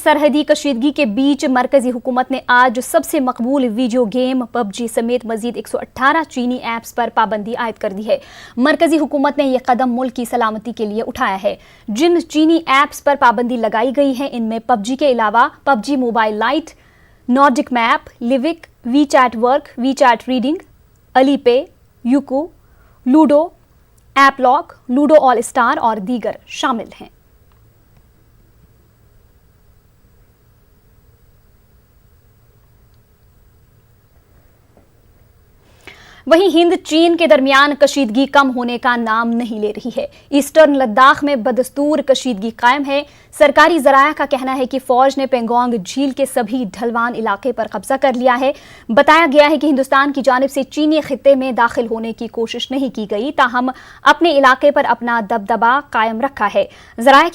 सरहदी कशीदगी के बीच मरकजी हुकूमत ने आज सबसे मकबूल वीडियो गेम पबजी समेत मजीद 118 चीनी ऐप्स पर पाबंदी आयद कर दी है। मरकजी हुकूमत ने यह कदम मुल्क की सलामती के लिए उठाया है। जिन चीनी ऐप्स पर पाबंदी लगाई गई है इनमें पबजी के अलावा PUBG mobile lite, Nordic map, Livik, WeChat work, WeChat reading, Alipay, यूको, Ludo, app lock, Ludo all star और दीगर शामिल हैं। वहीं हिंद चीन के दरमियान कशीदगी कम होने का नाम नहीं ले रही है। ईस्टर्न लद्दाख में बदस्तूर कशीदगी कायम है। सरकारी जराया का कहना है कि फौज ने पेंगोंग झील के सभी ढलवान इलाके पर कब्जा कर लिया है। बताया गया है कि हिंदुस्तान की जानिब से चीनी खित्ते में दाखिल होने की कोशिश नहीं की गई, ताहम अपने इलाके पर अपना दबदबा कायम रखा है। जराया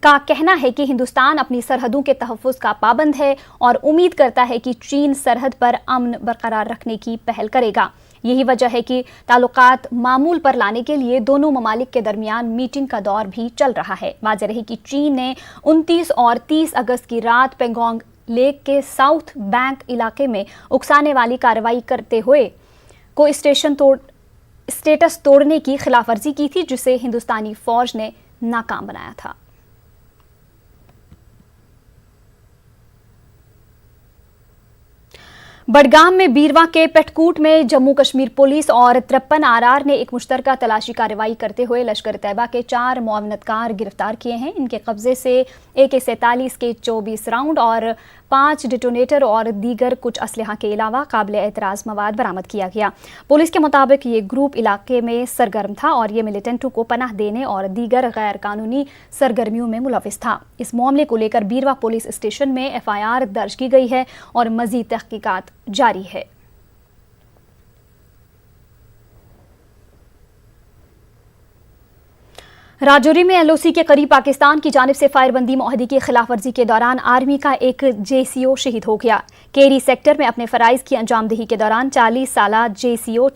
का कहना है कि हिंदुस्तान अपनी सरहदों के तहफ़्फ़ुज़ का पाबंद है और उम्मीद करता है कि चीन सरहद पर अमन बरकरार रखने की पहल करेगा। यही वजह है कि ताल्लुकात मामूल पर लाने के लिए दोनों ममालिक के दरमियान मीटिंग का दौर भी चल रहा है। वाज़ेह रहे कि चीन ने 29 और 30 अगस्त की रात पेंगोंग लेक के साउथ बैंक इलाके में उकसाने वाली कार्रवाई करते हुए को स्टेटस तोड़ने की खिलाफवर्जी की थी, जिसे हिंदुस्तानी फौज ने नाकाम बनाया था। बडगाम में बीरवा के पेटकूट में जम्मू कश्मीर पुलिस और 53 आरआर ने एक मुश्तरका तलाशी कार्रवाई करते हुए लश्कर तैयबा के 4 मुआवनतकार गिरफ्तार किए हैं। इनके कब्जे से AK-47 के 24 राउंड और 5 डिटोनेटर और दीगर कुछ असलहा के अलावा काबिल एतराज़ मवाद बरामद किया गया। पुलिस के मुताबिक ये ग्रुप इलाके में सरगर्म था और ये मिलिटेंटों को पनाह देने और दीगर गैर कानूनी सरगर्मियों में मुलविस था। इस मामले को लेकर बीरवा पुलिस स्टेशन में FIR दर्ज की गई है और मजीद तहकीकात जारी है। राजौरी में LOC के करीब पाकिस्तान की जानिब से फायरबंदी मुआहदे की खिलाफवर्जी के दौरान आर्मी का एक JCO शहीद हो गया। केरी सेक्टर में अपने फराइज की अंजामदही के दौरान 40 साला JCO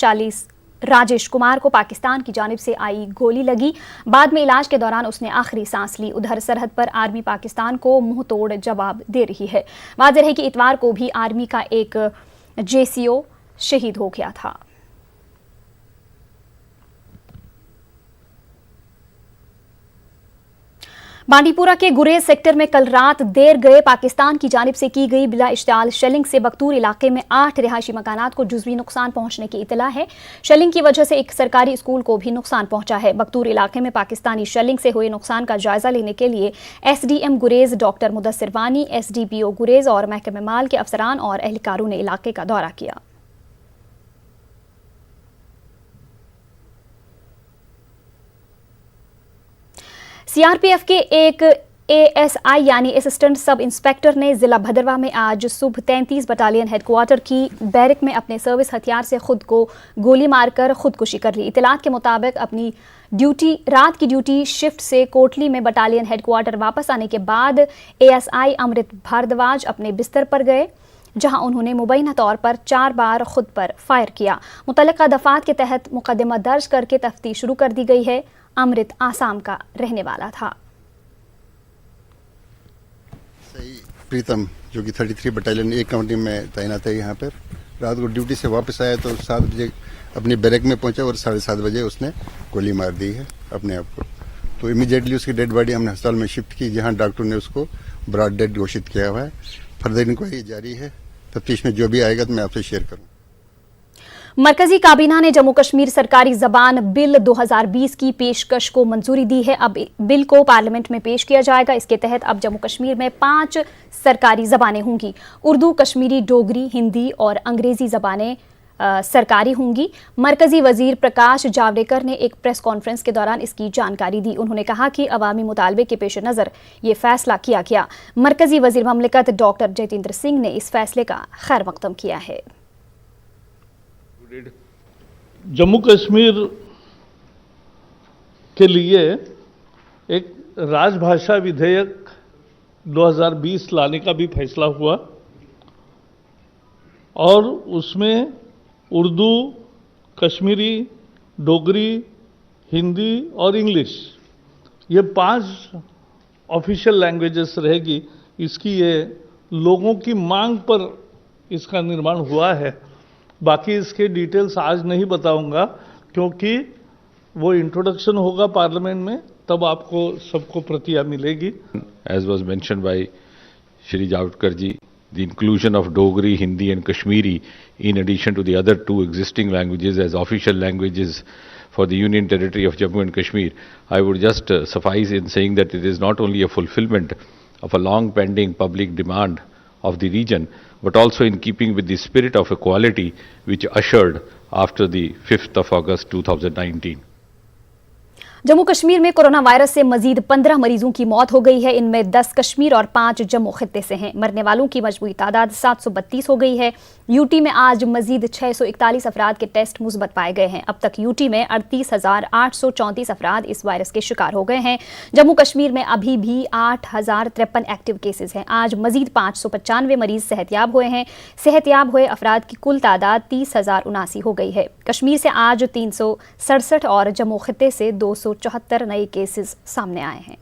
राजेश कुमार को पाकिस्तान की जानिब से आई गोली लगी। बाद में इलाज के दौरान उसने आखिरी सांस ली। उधर सरहद पर आर्मी पाकिस्तान को मुंह तोड़ जवाब दे रही है। वाज़ेह है कि इतवार को भी आर्मी का एक JCO शहीद हो गया था। बांडीपुरा के गुरेज सेक्टर में कल रात देर गए पाकिस्तान की जानिब से की गई बिला इश्ताल शेलिंग से बख्तूर इलाके में 8 रिहायशी मकानात को जुज़वी नुकसान पहुंचने की इतला है। शेलिंग की वजह से एक सरकारी स्कूल को भी नुकसान पहुंचा है। बख्तूर इलाके में पाकिस्तानी शेलिंग से हुए नुकसान का जायजा लेने के लिए SDM गुरेज डॉक्टर मुदस्सिर वानी, SDPO गुरेज और महकमे माल के अफसरान और एहलकारों ने इलाके का दौरा किया। CRPF के एक ASI यानी असिस्टेंट सब इंस्पेक्टर ने जिला भदरवा में आज सुबह 33 बटालियन हेडक्वार्टर की बैरक में अपने सर्विस हथियार से खुद को गोली मारकर खुदकुशी कर ली। इतलात के मुताबिक अपनी रात की ड्यूटी शिफ्ट से कोटली में बटालियन हेडक्वार्टर वापस आने के बाद ASI अमृत भारद्वाज अपने बिस्तर पर गए, जहां उन्होंने मुबैना तौर पर 4 बार खुद पर फायर किया। मुतल्लिका दफात के तहत मुकदमा दर्ज करके तफ्तीश शुरू कर दी गई है। अमृत आसाम का रहने वाला था। प्रीतम जो कि 33 बटालियन एक कंपनी में तैनात है यहाँ पर, रात को ड्यूटी से वापस आया तो 7 बजे अपनी बैरक में पहुंचा और 7:30 बजे उसने गोली मार दी है अपने आप को। तो इमीडिएटली उसकी डेड बॉडी हमने अस्पताल में शिफ्ट की, जहाँ डॉक्टर ने उसको ब्रॉड डेड घोषित किया हुआ है। फर्दर इंक्वायरी जारी है। तफ्तीश में जो भी आएगा तो मैं आपसे शेयर करूँ। मरकजी काबीना ने जम्मू कश्मीर सरकारी जबान बिल 2020 की पेशकश को मंजूरी दी है। अब बिल को पार्लियामेंट में पेश किया जाएगा। इसके तहत अब जम्मू कश्मीर में 5 सरकारी जबानें होंगी। उर्दू, कश्मीरी, डोगरी, हिंदी और अंग्रेजी जबानें सरकारी होंगी। मरकजी वजीर प्रकाश जावड़ेकर ने एक प्रेस कॉन्फ्रेंस के दौरान इसकी जानकारी दी। उन्होंने कहा कि अवामी मुतालबे के पेश नज़र ये फैसला किया गया। मरकजी वजीर ममलिकत डॉक्टर जितेंद्र सिंह ने इस फैसले का खैर मकदम किया है। जम्मू कश्मीर के लिए एक राजभाषा विधेयक 2020 लाने का भी फैसला हुआ और उसमें उर्दू, कश्मीरी, डोगरी, हिंदी और इंग्लिश ये 5 ऑफिशियल लैंग्वेजेस रहेगी। इसकी ये लोगों की मांग पर इसका निर्माण हुआ है। बाकी इसके डिटेल्स आज नहीं बताऊंगा, क्योंकि वो इंट्रोडक्शन होगा पार्लियामेंट में, तब आपको सबको प्रतियां मिलेगी। As was mentioned by Shri Javadekar ji, the inclusion of Dogri, Hindi and Kashmiri in addition to the other two existing languages as official languages for the Union Territory of Jammu and Kashmir, I would just suffice in saying that it is not only a fulfillment of a long pending public demand of the region, but also in keeping with the spirit of equality which ushered after the 5th of August 2019. Jammu Kashmir में corona virus से मजीद 15 मरीजों की मौत हो गई है। इनमें 10 कश्मीर और 5 जम्मू खित्ते से हैं। मरने वालों की मजमूई तादाद 732 हो गई है। यूटी में आज मजीद 641 अफराद के टेस्ट मुस्बत पाए गए हैं। अब तक यूटी में 38,834 अफराद इस वायरस के शिकार हो गए हैं। जम्मू कश्मीर में अभी भी 8,053 एक्टिव केसेस हैं। आज मजीद 595 मरीज सेहतयाब हुए हैं। सेहतयाब हुए अफराद की कुल तादाद 30,079 हो गई है। कश्मीर से आज 367 और जम्मू खित्ते से 274 नए केसेस सामने आए हैं।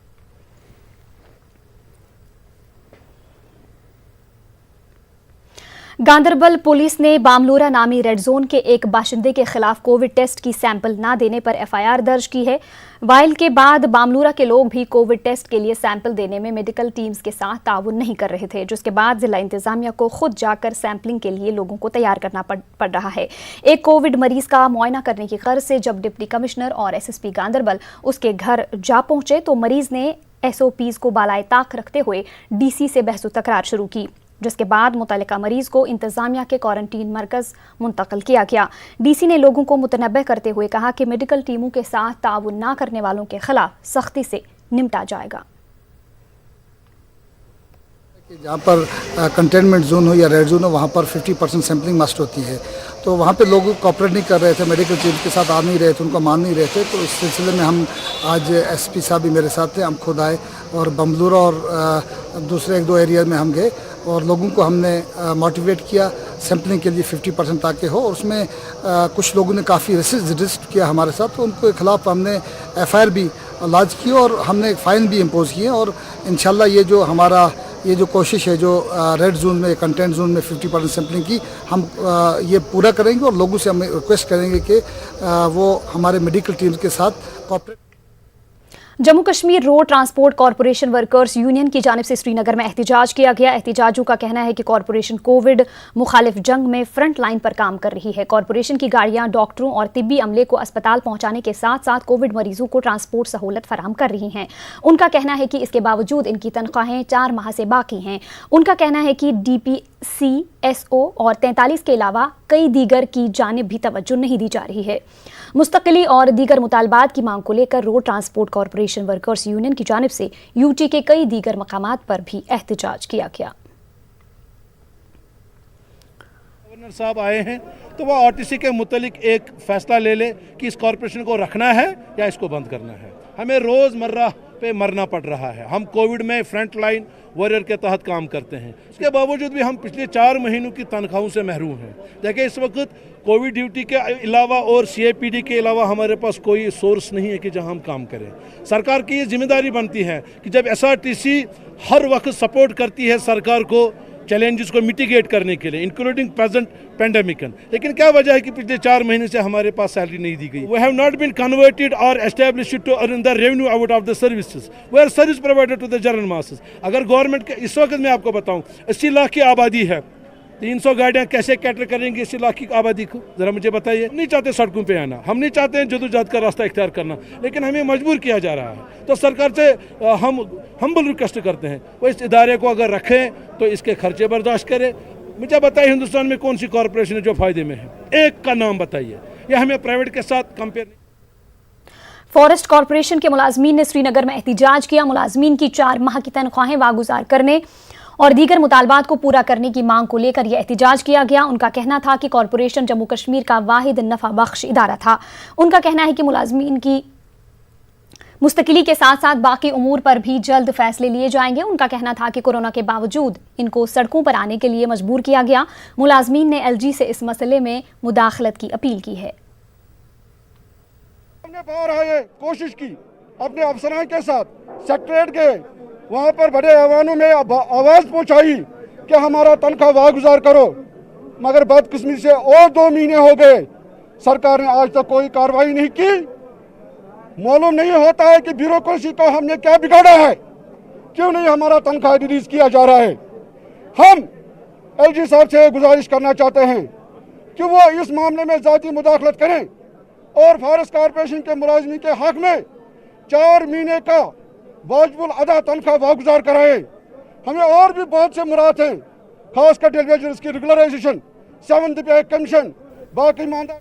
गांदरबल पुलिस ने बामलोरा नामी रेड जोन के एक बाशिंदे के खिलाफ कोविड टेस्ट की सैंपल ना देने पर एफआईआर दर्ज की है। वाइल के बाद बामलोरा के लोग भी कोविड टेस्ट के लिए सैंपल देने में मेडिकल टीम्स के साथ ताउन नहीं कर रहे थे, जिसके बाद जिला इंतजामिया को खुद जाकर सैंपलिंग के लिए लोगों को तैयार करना पड़ रहा है। एक कोविड मरीज का मुआयना करने की गर्ज से जब डिप्टी कमिश्नर और एसएसपी गांदरबल उसके घर जा पहुंचे तो मरीज ने एसओपीज को बालाए ताक रखते हुए डीसी से बहस तकरार शुरू की, जिसके बाद मुतल्लिका मरीज को इंतजामिया के क्वारंटीन मरकज मुंतकिल किया गया। डीसी ने लोगों को मुतनब्बे करते हुए कहा कि मेडिकल टीमों के साथ ताउन न करने वालों के खिलाफ सख्ती से निपटा जाएगा। जहाँ पर कंटेनमेंट जोन हो या रेड जोन हो वहाँ पर 50% सैम्पलिंग मस्ट होती है, तो वहाँ पे लोग कोऑपरेट नहीं कर रहे थे, मेडिकल टीम के साथ आ नहीं रहे थे, उनको मान नहीं रहे थे। तो इस सिलसिले में हम आज एसपी साहब भी मेरे साथ थे, हम खुद आए और बमलूरा और दूसरे 1-2 एरिया में हम गए और लोगों को हमने मोटिवेट किया सैम्पलिंग के लिए 50% ताकि हो। और उसमें कुछ लोगों ने काफ़ी रेजिस्ट किया हमारे साथ, तो उनके खिलाफ हमने एफआईआर भी लॉन्च की और हमने फाइन भी इम्पोज किए। और इंशाल्लाह ये जो कोशिश है जो रेड जोन में कंटेंट जोन में 50% सैम्पलिंग की हम ये पूरा करेंगे और लोगों से हम रिक्वेस्ट करेंगे कि वो हमारे मेडिकल टीम के साथ cooperate. Jammu Kashmir road transport corporation workers union की जानिब से श्रीनगर में एहतिजाज किया गया। एहतिजाजियों का कहना है कि कॉरपोरेशन कोविड मुखालिफ जंग में फ्रंट लाइन पर काम कर रही है। कॉरपोरेशन की गाड़ियां डॉक्टरों और तिब्बी अमले को अस्पताल पहुंचाने के साथ साथ कोविड मरीजों को ट्रांसपोर्ट सहूलत फराहम कर रही हैं। उनका कहना है कि इसके बावजूद इनकी तनख्वाहें 4 माह से बाकी हैं। उनका कहना है कि डीपीसी, एसओ और 43 के अलावा कई दीगर की जानिब भी तवज्जो नहीं दी जा रही है। मुस्तकिली और दीगर मुतालबात की मांग को लेकर road transport corporation workers union की जानिब से यूटी के कई दीगर मकामात पर भी एहतिजाज किया गया। गवर्नर साहब आए हैं तो वो आरटीसी के मुतलिक एक फैसला ले ले कि इस कॉरपोरेशन को रखना है या इसको बंद करना है। हमें रोज़मर्रा पे मरना पड़ रहा है। हम कोविड में फ्रंट लाइन वॉरियर के तहत काम करते हैं, उसके बावजूद भी हम पिछले 4 महीनों की तनख्वाहों से महरूम हैं। देखिए इस वक्त कोविड ड्यूटी के अलावा और सीएपीडी के अलावा हमारे पास कोई सोर्स नहीं है कि जहां हम काम करें। सरकार की ये जिम्मेदारी बनती है कि जब एसआरटीसी हर वक्त सपोर्ट करती है सरकार को चैलेंजेस को मिटिगेट करने के लिए इंक्लूडिंग प्रेजेंट पेंडेमिक, लेकिन क्या वजह है कि पिछले 4 महीने से हमारे पास सैलरी नहीं दी गई। We have not been converted और established to earn the revenue out of the services, we are service provided to the general masses. अगर गवर्नमेंट के इस वक्त मैं आपको बताऊं 80 लाख की आबादी है, 300 गाड़ियाँ कैसे कैटर करेंगे 80 लाख की आबादी को, ज़रा मुझे बताइए। नहीं चाहते सड़कों पे आना, हम नहीं चाहते हैं जदोजहद का रास्ता इख्तियार करना, लेकिन हमें मजबूर किया जा रहा है। तो सरकार से हम हम्बल रिक्वेस्ट करते हैं वो इस इदारे को अगर रखें तो इसके खर्चे बर्दाश्त करें। मुझे बताइए हिंदुस्तान में कौन सी कॉरपोरेशन है जो फ़ायदे में है, एक का नाम बताइए, या हमें प्राइवेट के साथ कंपेयर नहीं। फॉरेस्ट कॉरपोरेशन के मुलाजमीन ने श्रीनगर में एहतिजाज किया। मुलाजमीन की 4 माह की तनख्वाहें वागुजार करने और दीगर मुतालबात को पूरा करने की मांग को लेकर यह एहतिजाज किया गया। उनका कहना था कि कॉरपोरेशन जम्मू कश्मीर का वाहिद नफा बख्श इदारा था। उनका कहना है कि मुलाजमीन की मुस्तकिली के साथ साथ बाकी उमूर पर भी जल्द फैसले लिए जाएंगे। उनका कहना था कि कोरोना के बावजूद इनको सड़कों पर आने के लिए मजबूर किया गया। मुलाजमीन ने एलजी से इस मसले में मुदाखलत की अपील की है। हमने बाहर आए कोशिश की अपने अफसरान के साथ, सेक्रेटरीट गए, वहाँ पर बड़े ऐवानों में आवाज़ पहुँचाई कि हमारा तनख्वाह वागुजार करो, मगर बदकिस्मती से और 2 महीने हो गए, सरकार ने आज तक कोई कार्रवाई नहीं की। मालूम नहीं होता है कि ब्यूरोक्रेसी को हमने क्या बिगाड़ा है, क्यों नहीं हमारा तनख्वाह रिलीज किया जा रहा है। हम एलजी साहब से गुजारिश करना चाहते हैं कि वो इस मामले में ज़ाती मुदाखलत करें और फॉरेस्ट कॉरपोरेशन के मुलाजमीन के हक में 4 महीने का वाजिबुल अदा तनख्वाह वागुजार कराएं। हमें और भी बहुत से मुराद हैं, खासकर टेलीविजन की रेगुलराइजेशन, 7th पे कमीशन, बाकी मानदा।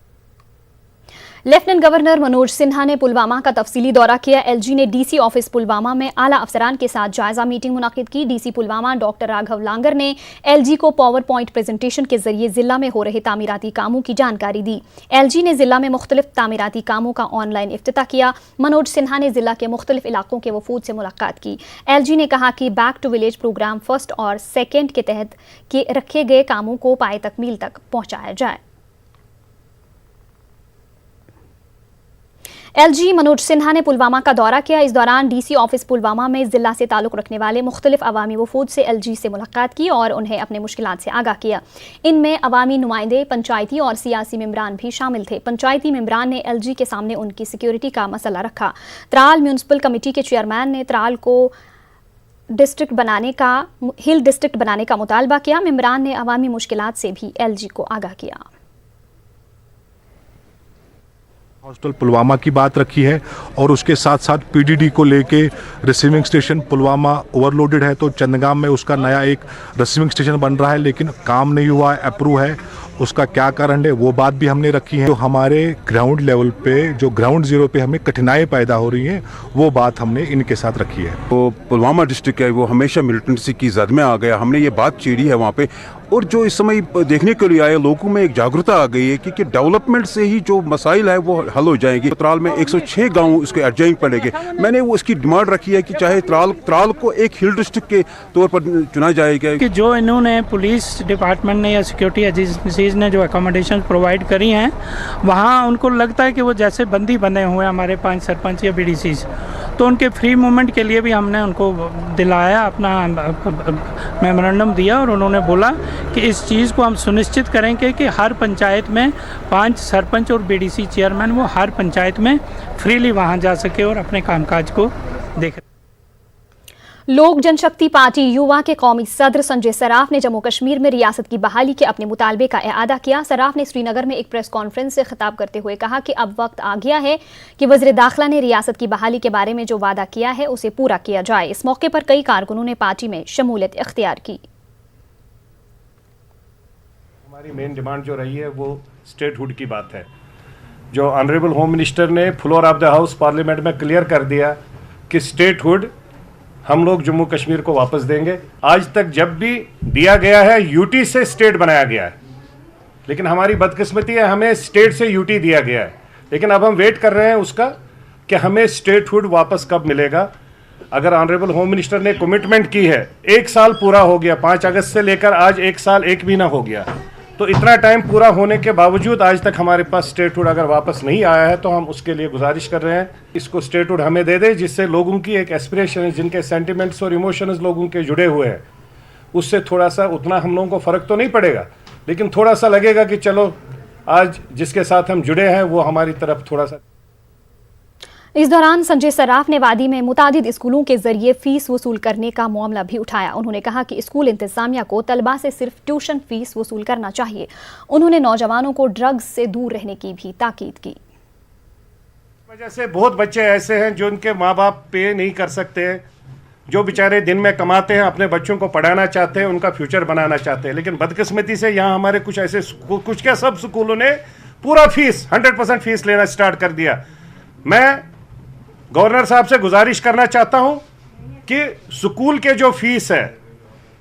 लेफ्टिनेंट गवर्नर मनोज सिन्हा ने पुलवामा का तफसीली दौरा किया। एलजी ने डीसी ऑफिस पुलवामा में आला अफसरान के साथ जायजा मीटिंग मुनाकिद की। डीसी पुलवामा डॉक्टर राघव लांगर ने एलजी को पावर पॉइंट प्रेजेंटेशन के जरिए जिला में हो रहे तामीराती कामों की जानकारी दी। एलजी ने जिला में मुख्तलिफ तामीराती कामों का ऑनलाइन इफ्तिताह किया। मनोज सिन्हा ने जिला के मुख्तलिफ इलाकों के वफूद से मुलाकात की। एलजी ने कहा कि back to village programme 1st और 2nd के तहत के रखे गए कामों को पाए तकमील तक पहुंचाया जाए। एलजी मनोज सिन्हा ने पुलवामा का दौरा किया। इस दौरान डीसी ऑफिस पुलवामा में जिला से ताल्लुक रखने वाले मुख्तलिफ अवामी वफूद से एलजी से मुलाकात की और उन्हें अपने मुश्किलात से आगाह किया। इनमें अवामी नुमाइंदे, पंचायती और सियासी मेंबरान भी शामिल थे। पंचायती मेंबरान ने एलजी के सामने उनकी सिक्योरिटी का मसला रखा। त्राल म्यूनसिपल कमेटी के चेयरमैन ने त्राल को हिल डिस्ट्रिक्ट बनाने का मुतालबा किया। मेंबरान ने अवामी मुश्किलात से भी एलजी को आगाह किया। हॉस्टल पुलवामा की बात रखी है और उसके साथ साथ पीडीडी को लेके रिसीविंग स्टेशन पुलवामा ओवरलोडेड है, तो चंदगाम में उसका नया एक रिसीविंग स्टेशन बन रहा है, लेकिन काम नहीं हुआ है, अप्रूव है, उसका क्या कारण है वो बात भी हमने रखी है। तो हमारे ग्राउंड लेवल पे, जो ग्राउंड जीरो पे हमें कठिनाई पैदा हो रही है, वो बात हमने इनके साथ रखी है। तो पुलवामा डिस्ट्रिक्ट है वो हमेशा मिलिटेंसी की जद में आ गया, हमने ये बात छेड़ी है वहाँ पे, और जो इस समय देखने के लिए आए लोगों में एक जागरूकता आ गई है कि डेवलपमेंट से ही जो मसाइल है वो हल हो जाएंगे। तो त्राल में 106 गांव इसके एडजॉइंट पड़ेंगे। मैंने वो इसकी डिमांड रखी है कि चाहे त्राल को एक हिल डिस्ट्रिक्ट के तौर पर चुना जाएगा। कि जो इन्होंने पुलिस डिपार्टमेंट ने या सिक्योरिटी एजेंसीज ने जो अकोमोडेशन प्रोवाइड करी हैं, वहाँ उनको लगता है कि वो जैसे बंदी बने हुए हैं हमारे 5 सरपंच या बीडीसीज, तो उनके फ्री मूवमेंट के लिए भी हमने उनको दिलाया, अपना मेमोरेंडम दिया और उन्होंने बोला कि इस चीज़ को हम सुनिश्चित करेंगे कि हर पंचायत में 5 सरपंच और बीडीसी चेयरमैन वो हर पंचायत में फ्रीली वहाँ जा सके और अपने कामकाज को देखें। लोक जनशक्ति पार्टी युवा के कौमी सदर संजय सराफ ने जम्मू कश्मीर में रियासत की बहाली के अपने मुतालबे का इआदा किया। सराफ ने श्रीनगर में एक प्रेस कॉन्फ्रेंस से खिताब करते हुए कहा कि अब वक्त आ गया है कि वज़ीर दाखिला ने रियासत की बहाली के बारे में जो वादा किया है उसे पूरा किया जाए। इस मौके पर कई कारकुनों ने पार्टी में शमूलियत इख्तियार की। हमारी मेन डिमांड जो रही है वो स्टेटहुड की बात है। जो ऑनरेबल होम मिनिस्टर ने floor of the house parliament में क्लियर कर दिया कि स्टेटहुड हम लोग जम्मू कश्मीर को वापस देंगे। आज तक जब भी दिया गया है यूटी से स्टेट बनाया गया है, लेकिन हमारी बदकिस्मती है हमें स्टेट से यूटी दिया गया है। लेकिन अब हम वेट कर रहे हैं उसका कि हमें स्टेटहुड वापस कब मिलेगा। अगर ऑनरेबल होम मिनिस्टर ने कमिटमेंट की है, 1 साल पूरा हो गया, 5 अगस्त से लेकर आज 1 साल 1 महीना हो गया, तो इतना टाइम पूरा होने के बावजूद आज तक हमारे पास स्टेटहुड अगर वापस नहीं आया है, तो हम उसके लिए गुजारिश कर रहे हैं इसको स्टेटहुड हमें दे दे, जिससे लोगों की एक एस्पिरेशन है, जिनके सेंटिमेंट्स और इमोशंस लोगों के जुड़े हुए हैं, उससे थोड़ा सा उतना हम लोगों को फ़र्क तो नहीं पड़ेगा, लेकिन थोड़ा सा लगेगा कि चलो आज जिसके साथ हम जुड़े हैं वो हमारी तरफ थोड़ा सा। इस दौरान संजय सराफ ने वादी में मुतादिद स्कूलों के जरिए फीस वसूल करने का मामला भी उठाया। उन्होंने कहा कि स्कूल इंतजामिया को तलबा से सिर्फ ट्यूशन फीस वसूल करना चाहिए। उन्होंने नौजवानों को ड्रग्स से दूर रहने की भी ताकीद की। वजह से बहुत बच्चे ऐसे हैं जो उनके माँ बाप पे नहीं कर सकते, जो बेचारे दिन में कमाते हैं, अपने बच्चों को पढ़ाना चाहते हैं, उनका फ्यूचर बनाना चाहते हैं, लेकिन बदकिस्मती से यहाँ हमारे कुछ ऐसे कुछ क्या सब स्कूलों ने पूरा फीस 100% फीस लेना स्टार्ट कर दिया। मैं गवर्नर साहब से गुजारिश करना चाहता हूं कि स्कूल के जो फीस है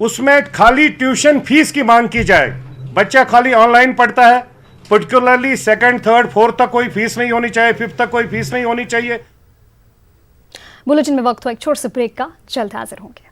उसमें खाली ट्यूशन फीस की मांग की जाए। बच्चा खाली ऑनलाइन पढ़ता है, पर्टिकुलरली 2nd, 3rd, 4th तक कोई फीस नहीं होनी चाहिए, 5th तक कोई फीस नहीं होनी चाहिए। बुलेटिन में वक्त हुआ एक छोटे से ब्रेक का, जल्द हाजिर होंगे।